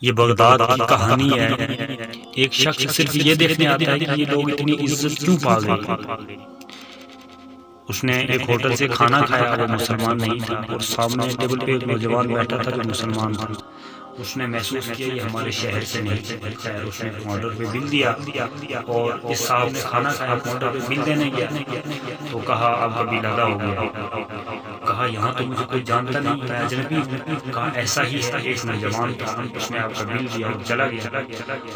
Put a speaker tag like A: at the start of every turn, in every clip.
A: یہ بغداد کی کہانی ہے۔ ایک شخص صرف یہ دیکھنے آتا ہے کہ یہ لوگ اتنی عزت کیوں پا گئے۔ اس نے ایک ہوٹل سے کھانا کھایا، وہ مسلمان نہیں تھا، اور سامنے ٹیبل پہ ایک نوجوان بیٹھا تھا جو مسلمان تھا۔ اس نے محسوس کیا یہ ہمارے شہر سے نہیں ہے۔ اس نے کاؤنٹر پہ بل دیا، اور اس صاحب نے کھانا کھایا، کاؤنٹر پہ بل دینے گیا تو کہا اب ابھی لگا ہو گیا۔ کہا یہاں تو مجھے کوئی جانتا نہیں، میں اجنبی ہوں۔ کہا ایسا ہی ہے، ایک نوجوان تھا، اس نے آپ کا بل دیا اور چلا گیا۔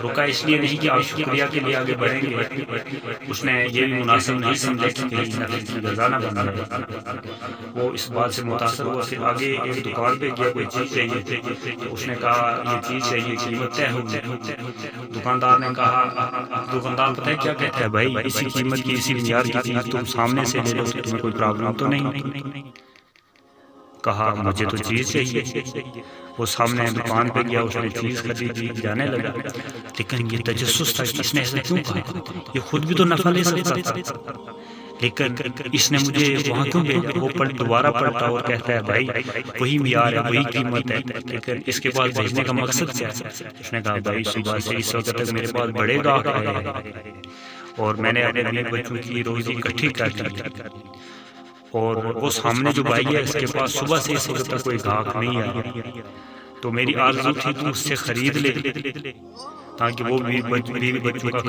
A: رکا اس لیے نہیں کہ آپ شکریہ کے لیے آگے بڑھیں گے، اس نے یہ بھی مناسب نہیں سمجھا کہ کہیں نفل کی غذا نہ بن جائے۔ وہ اس بات سے متاثر ہوا، پھر آگے ایک دکان پہ گیا، کوئی چیز چاہیے تھی تو اس نے کہا یہ چیز چاہیے، قیمت طے ہو گئی۔ دکاندار نے کہا، دکاندار پتہ ہے کیا کہتا ہے، بھائی اسی قیمت کی اسی معیار کی چیز تم سامنے سے لے لو، تمہیں کوئی پرابلم تو نہیں؟ کہا مجھے تو چیز چاہیے۔ وہ سامنے دکان پہ گیا، اس نے چیز خریدی، جانے لگا، لیکن یہ تجسس تھا کہ اس نے ایسا کیوں کہا، یہ خود بھی تو نفع لے سکتا تھا، لیکن اس نے مجھے وہاں کیوں بھیجا۔ وہ دوبارہ پلٹا اور کہتا ہے بھائی وہی معیار ہے، وہی قیمت ہے، لیکن اس کے پاس بھیجنے کا مقصد کیا ہے؟ اس نے کہا بھائی صبح سے اس وقت تک میرے پاس بڑے گاہک آئے ہیں اور میں نے اپنے بیوی بچوں کی روزی اکٹھی کر لی، اور وہ سامنے جو بھائی ہے اس کے پاس صبح سے اس وقت تک کوئی گاہک نہیں آیا، تو میری آرزو تھی تو اس سے خرید لے تاکہ وہ بیوی بچوں کا